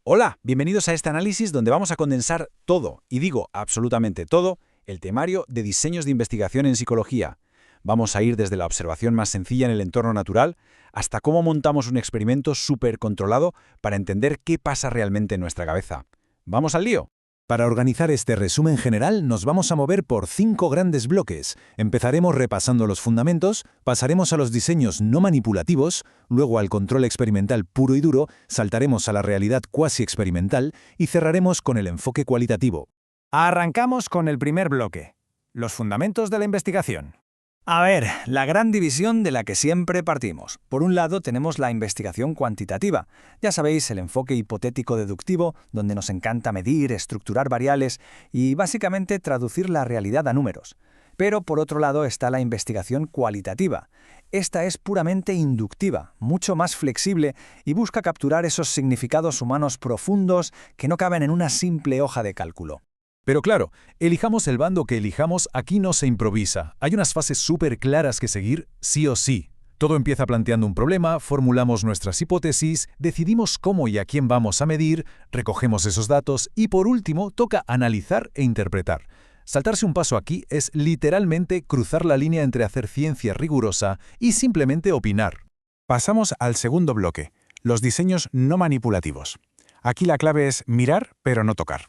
Hola, bienvenidos a este análisis donde vamos a condensar todo, y digo absolutamente todo, el temario de diseños de investigación en psicología. Vamos a ir desde la observación más sencilla en el entorno natural hasta cómo montamos un experimento súper controlado para entender qué pasa realmente en nuestra cabeza. ¿Vamos al lío? Para organizar este resumen general, nos vamos a mover por 5 grandes bloques. Empezaremos repasando los fundamentos, pasaremos a los diseños no manipulativos, luego al control experimental puro y duro, saltaremos a la realidad cuasi experimental y cerraremos con el enfoque cualitativo. Arrancamos con el primer bloque, los fundamentos de la investigación. A ver, la gran división de la que siempre partimos. Por un lado tenemos la investigación cuantitativa. Ya sabéis, el enfoque hipotético-deductivo, donde nos encanta medir, estructurar variables y básicamente traducir la realidad a números. Pero por otro lado está la investigación cualitativa. Esta es puramente inductiva, mucho más flexible y busca capturar esos significados humanos profundos que no caben en una simple hoja de cálculo. Pero claro, elijamos el bando que elijamos, aquí no se improvisa. Hay unas fases súper claras que seguir, sí o sí. Todo empieza planteando un problema, formulamos nuestras hipótesis, decidimos cómo y a quién vamos a medir, recogemos esos datos y por último toca analizar e interpretar. Saltarse un paso aquí es literalmente cruzar la línea entre hacer ciencia rigurosa y simplemente opinar. Pasamos al segundo bloque, los diseños no manipulativos. Aquí la clave es mirar pero no tocar.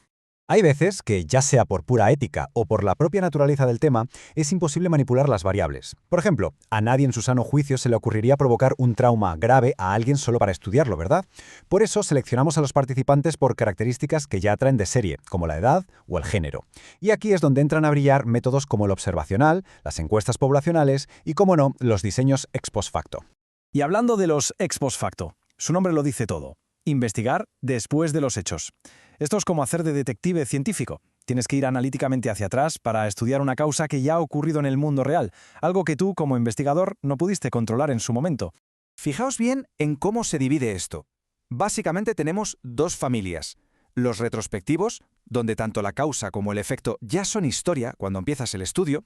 Hay veces que, ya sea por pura ética o por la propia naturaleza del tema, es imposible manipular las variables. Por ejemplo, a nadie en su sano juicio se le ocurriría provocar un trauma grave a alguien solo para estudiarlo, ¿verdad? Por eso seleccionamos a los participantes por características que ya traen de serie, como la edad o el género. Y aquí es donde entran a brillar métodos como el observacional, las encuestas poblacionales y, como no, los diseños ex post facto. Y hablando de los ex post facto, su nombre lo dice todo. Investigar después de los hechos. Esto es como hacer de detective científico. Tienes que ir analíticamente hacia atrás para estudiar una causa que ya ha ocurrido en el mundo real, algo que tú, como investigador, no pudiste controlar en su momento. Fijaos bien en cómo se divide esto. Básicamente tenemos dos familias. Los retrospectivos, donde tanto la causa como el efecto ya son historia cuando empiezas el estudio,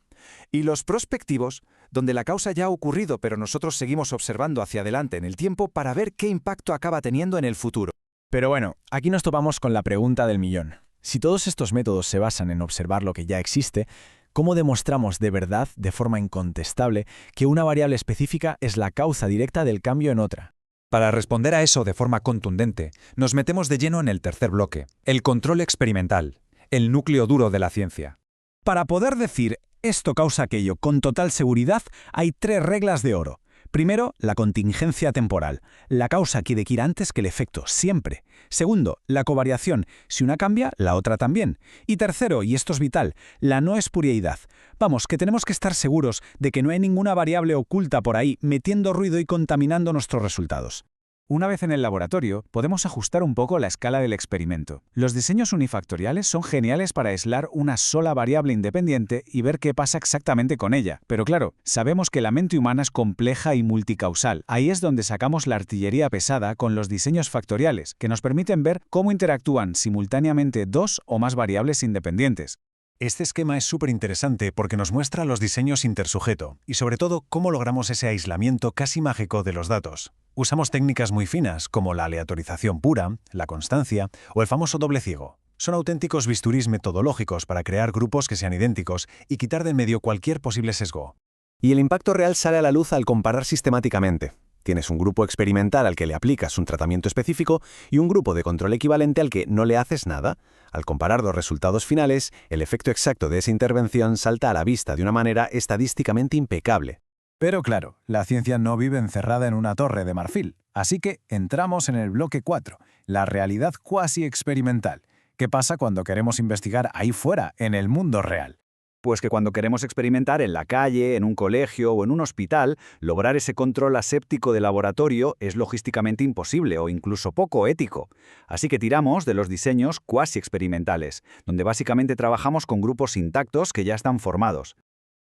y los prospectivos, donde la causa ya ha ocurrido pero nosotros seguimos observando hacia adelante en el tiempo para ver qué impacto acaba teniendo en el futuro. Pero bueno, aquí nos topamos con la pregunta del millón. Si todos estos métodos se basan en observar lo que ya existe, ¿cómo demostramos de verdad, de forma incontestable, que una variable específica es la causa directa del cambio en otra? Para responder a eso de forma contundente, nos metemos de lleno en el tercer bloque, el control experimental, el núcleo duro de la ciencia. Para poder decir esto causa aquello con total seguridad, hay 3 reglas de oro. Primero, la contingencia temporal. La causa quiere ir antes que el efecto, siempre. Segundo, la covariación. Si una cambia, la otra también. Y tercero, y esto es vital, la no espuriedad. Vamos, que tenemos que estar seguros de que no hay ninguna variable oculta por ahí metiendo ruido y contaminando nuestros resultados. Una vez en el laboratorio, podemos ajustar un poco la escala del experimento. Los diseños unifactoriales son geniales para aislar una sola variable independiente y ver qué pasa exactamente con ella. Pero claro, sabemos que la mente humana es compleja y multicausal. Ahí es donde sacamos la artillería pesada con los diseños factoriales, que nos permiten ver cómo interactúan simultáneamente 2 o más variables independientes. Este esquema es súper interesante porque nos muestra los diseños intersujeto y sobre todo cómo logramos ese aislamiento casi mágico de los datos. Usamos técnicas muy finas como la aleatorización pura, la constancia o el famoso doble ciego. Son auténticos bisturís metodológicos para crear grupos que sean idénticos y quitar de en medio cualquier posible sesgo. Y el impacto real sale a la luz al comparar sistemáticamente. Tienes un grupo experimental al que le aplicas un tratamiento específico y un grupo de control equivalente al que no le haces nada. Al comparar los resultados finales, el efecto exacto de esa intervención salta a la vista de una manera estadísticamente impecable. Pero claro, la ciencia no vive encerrada en una torre de marfil. Así que entramos en el bloque 4, la realidad cuasi experimental. ¿Qué pasa cuando queremos investigar ahí fuera, en el mundo real? Pues que cuando queremos experimentar en la calle, en un colegio o en un hospital, lograr ese control aséptico de laboratorio es logísticamente imposible o incluso poco ético. Así que tiramos de los diseños cuasi experimentales, donde básicamente trabajamos con grupos intactos que ya están formados.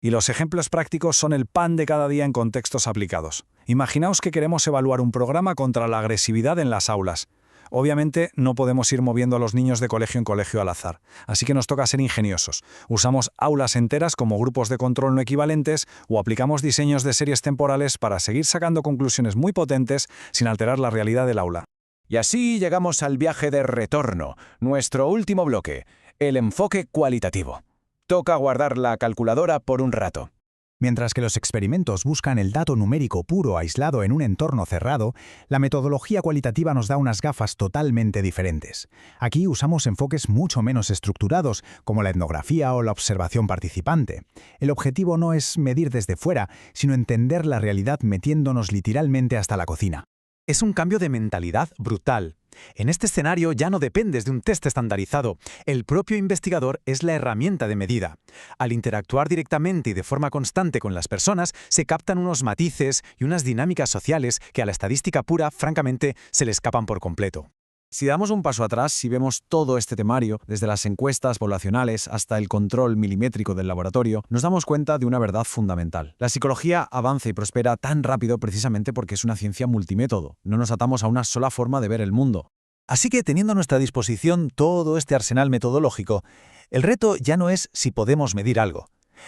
Y los ejemplos prácticos son el pan de cada día en contextos aplicados. Imaginaos que queremos evaluar un programa contra la agresividad en las aulas. Obviamente no podemos ir moviendo a los niños de colegio en colegio al azar, así que nos toca ser ingeniosos. Usamos aulas enteras como grupos de control no equivalentes o aplicamos diseños de series temporales para seguir sacando conclusiones muy potentes sin alterar la realidad del aula. Y así llegamos al viaje de retorno, nuestro último bloque, el enfoque cualitativo. Toca guardar la calculadora por un rato. Mientras que los experimentos buscan el dato numérico puro aislado en un entorno cerrado, la metodología cualitativa nos da unas gafas totalmente diferentes. Aquí usamos enfoques mucho menos estructurados, como la etnografía o la observación participante. El objetivo no es medir desde fuera, sino entender la realidad metiéndonos literalmente hasta la cocina. Es un cambio de mentalidad brutal. En este escenario ya no dependes de un test estandarizado. El propio investigador es la herramienta de medida. Al interactuar directamente y de forma constante con las personas, se captan unos matices y unas dinámicas sociales que a la estadística pura, francamente, se le escapan por completo. Si damos un paso atrás y vemos todo este temario, desde las encuestas poblacionales hasta el control milimétrico del laboratorio, nos damos cuenta de una verdad fundamental. La psicología avanza y prospera tan rápido precisamente porque es una ciencia multimétodo. No nos atamos a una sola forma de ver el mundo. Así que, teniendo a nuestra disposición todo este arsenal metodológico, el reto ya no es si podemos medir algo.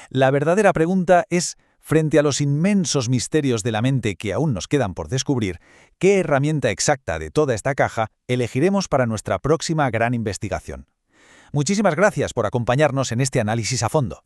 La verdadera pregunta es, frente a los inmensos misterios de la mente que aún nos quedan por descubrir, ¿qué herramienta exacta de toda esta caja elegiremos para nuestra próxima gran investigación? Muchísimas gracias por acompañarnos en este análisis a fondo.